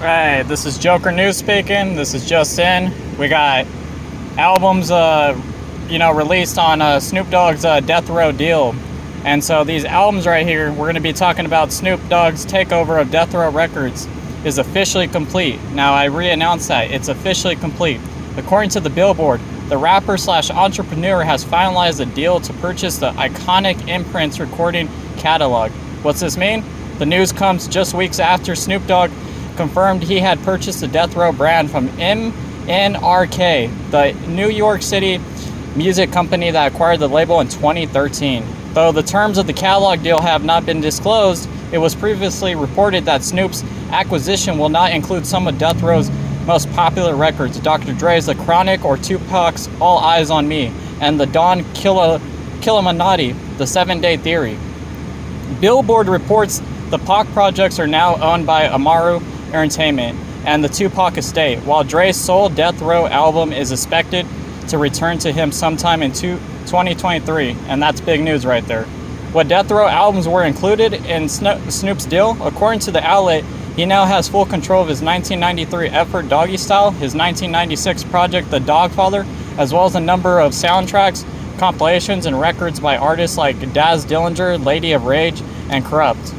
Hey, this is Joker News speaking. This is just in. We got albums, released on Snoop Dogg's Death Row deal. And so these albums right here, we're going to be talking about Snoop Dogg's takeover of Death Row Records is officially complete. Now, I re-announced that. It's officially complete. According to the Billboard, the rapper/entrepreneur has finalized a deal to purchase the iconic Imprints recording catalog. What's this mean? The news comes just weeks after Snoop Dogg confirmed he had purchased the Death Row brand from NRK, the New York City music company that acquired the label in 2013. Though the terms of the catalog deal have not been disclosed, it was previously reported that Snoop's acquisition will not include some of Death Row's most popular records, Dr. Dre's The Chronic or Tupac's All Eyes on Me, and the Don Killuminati, The 7 Day Theory. Billboard reports the Pac projects are now owned by Amaru Entertainment and the Tupac estate, while Dre's sole Death Row album is expected to return to him sometime in 2023, and that's big news right there. What Death Row albums were included in Snoop's deal? According to the outlet, he now has full control of his 1993 effort Doggy Style, his 1996 project The Dogfather, as well as a number of soundtracks, compilations, and records by artists like Daz Dillinger, Lady of Rage, and Corrupt.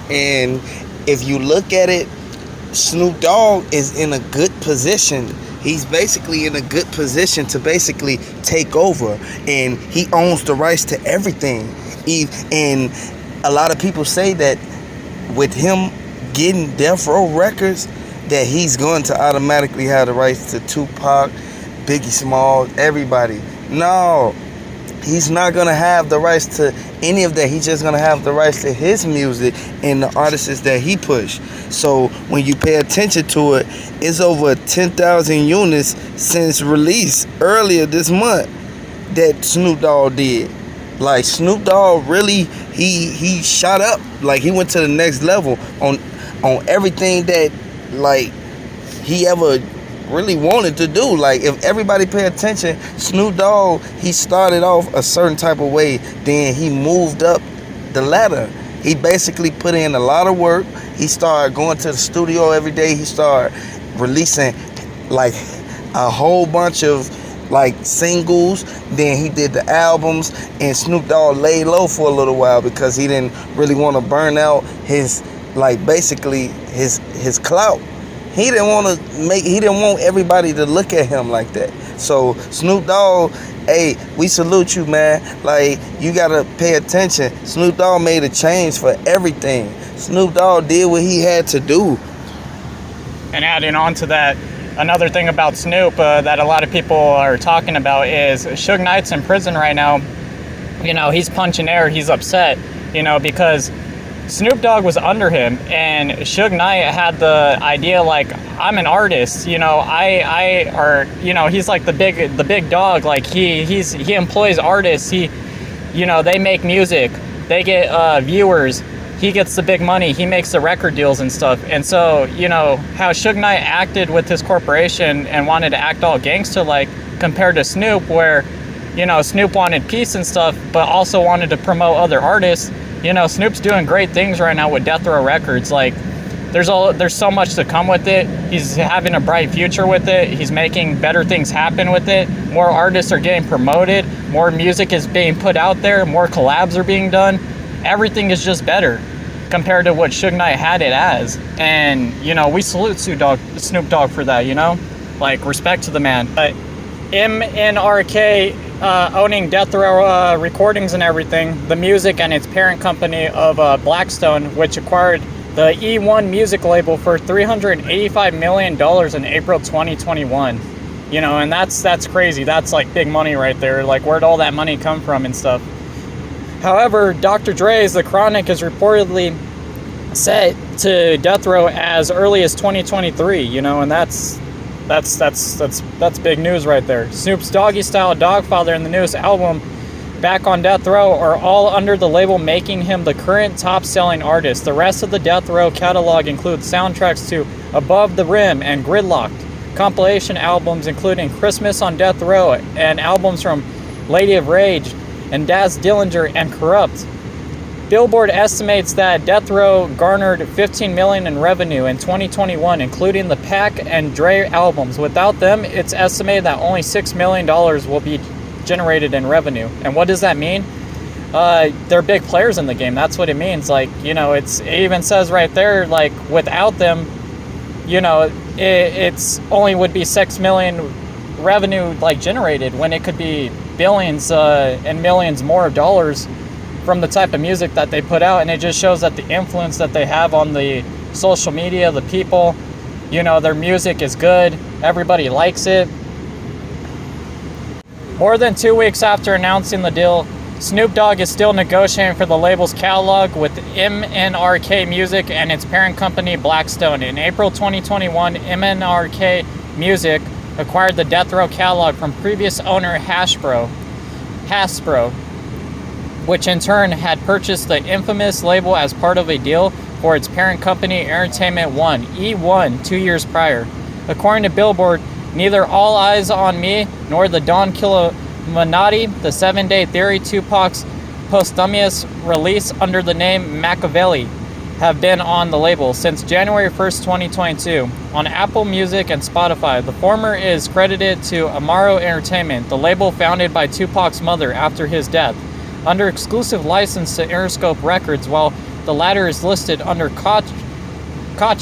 And if you look at it, Snoop Dogg is in a good position. He's basically in a good position to basically take over, and he owns the rights to everything. And a lot of people say that with him getting Death Row Records, that he's going to automatically have the rights to Tupac, Biggie Smalls, everybody. No, he's not going to have the rights to any of that. He's just going to have the rights to his music and the artists that he pushed. So when you pay attention to it, it's over 10,000 units since release earlier this month that Snoop Dogg did. Like, Snoop Dogg really, he shot up. Like, he went to the next level on everything that, like, he ever really wanted to do. Like, if everybody pay attention, Snoop Dogg, he started off a certain type of way, then he moved up the ladder. He basically put in a lot of work. He started going to the studio every day. He started releasing like a whole bunch of like singles. Then he did the albums, and Snoop Dogg laid low for a little while because he didn't really want to burn out his, like, basically his clout. He didn't want everybody to look at him like that. So Snoop Dogg, hey, we salute you, man. Like, you gotta pay attention. Snoop Dogg made a change for everything. Snoop Dogg did what he had to do. And adding on to that, another thing about Snoop that a lot of people are talking about is Suge Knight's in prison right now. You know, he's punching air. He's upset, because Snoop Dogg was under him, and Suge Knight had the idea, like, I'm an artist, he's like the big dog. Like, he employs artists. They make music, they get viewers, he gets the big money, he makes the record deals and stuff. And so, how Suge Knight acted with his corporation and wanted to act all gangster like, compared to Snoop, where, Snoop wanted peace and stuff, but also wanted to promote other artists. Snoop's doing great things right now with Death Row Records. Like, there's so much to come with it. He's having a bright future with it. He's making better things happen with it. More artists are getting promoted. More music is being put out there. More collabs are being done. Everything is just better compared to what Suge Knight had it as. And, we salute Snoop Dogg for that, Like, respect to the man. But MNRK owning Death Row recordings and everything, the music and its parent company of Blackstone, which acquired the E1 music label for $385 million in April 2021. And that's crazy. That's like big money right there. Like, where'd all that money come from and stuff? However, Dr. Dre's The Chronic is reportedly set to Death Row as early as 2023, and that's big news right there. Snoop's Doggy Style, Dogfather, and the newest album, Back on Death Row, are all under the label, making him the current top-selling artist. The rest of the Death Row catalog includes soundtracks to Above the Rim and Gridlocked, compilation albums including Christmas on Death Row, and albums from Lady of Rage and Daz Dillinger and Corrupt. Billboard estimates that Death Row garnered $15 million in revenue in 2021, including the Pac and Dre albums. Without them, it's estimated that only $6 million will be generated in revenue. And what does that mean? They're big players in the game. That's what it means. Like, you know, it even says right there, like, without them, you know, it's only would be $6 million revenue like generated, when it could be billions and millions more of dollars from the type of music that they put out. And it just shows that the influence that they have on the social media, the people, you know, their music is good, everybody likes it. More than 2 weeks after announcing the deal, Snoop Dogg is still negotiating for the label's catalog with MNRK Music and its parent company Blackstone. In April 2021, MNRK Music acquired the Death Row catalog from previous owner Hasbro, which in turn had purchased the infamous label as part of a deal for its parent company Entertainment One, E1, 2 years prior. According to Billboard, neither All Eyes on Me nor the Don Killuminati, the 7 Day Theory, Tupac's posthumous release under the name Machiavelli, have been on the label since January 1st, 2022. On Apple Music and Spotify, the former is credited to Amaro Entertainment, the label founded by Tupac's mother after his death, under exclusive license to Interscope Records, while the latter is listed under Koch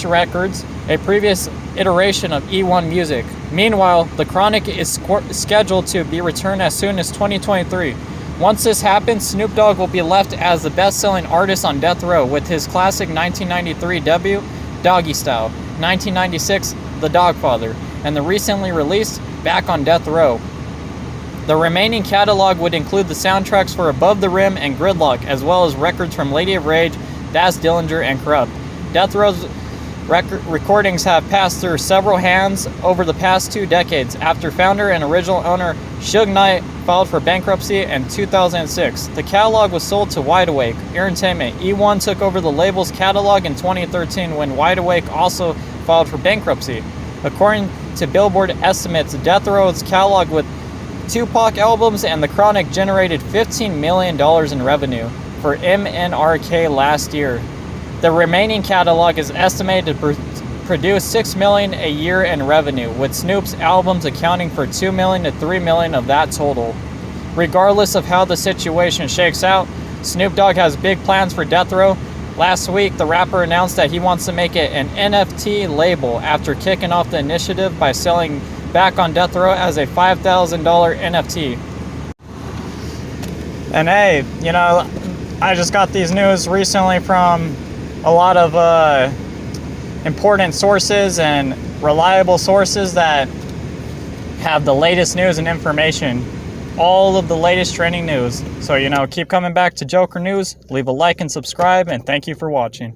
Records, a previous iteration of E1 Music. Meanwhile, The Chronic is scheduled to be returned as soon as 2023. Once this happens, Snoop Dogg will be left as the best-selling artist on Death Row with his classic 1993 debut, Doggy Style, 1996, The Dogfather, and the recently released Back on Death Row. The remaining catalog would include the soundtracks for Above the Rim and Gridlock, as well as records from Lady of Rage, Daz Dillinger, and Corrupt. Death Row's recordings have passed through several hands over the past 2 decades, after founder and original owner Suge Knight filed for bankruptcy in 2006. The catalog was sold to Wide Awake Entertainment. E1 took over the label's catalog in 2013 when Wide Awake also filed for bankruptcy. According to Billboard estimates, Death Row's catalog with Tupac albums and The Chronic generated $15 million in revenue for MNRK last year. The remaining catalog is estimated to produce $6 million a year in revenue, with Snoop's albums accounting for $2 million to $3 million of that total. Regardless of how the situation shakes out, Snoop Dogg has big plans for Death Row. Last week, the rapper announced that he wants to make it an NFT label after kicking off the initiative by selling Back on Death Row as a $5,000 NFT. And hey, you know, I just got these news recently from a lot of important sources and reliable sources that have the latest news and information, all of the latest trending news. So, you know, keep coming back to Joker News, leave a like and subscribe, and thank you for watching.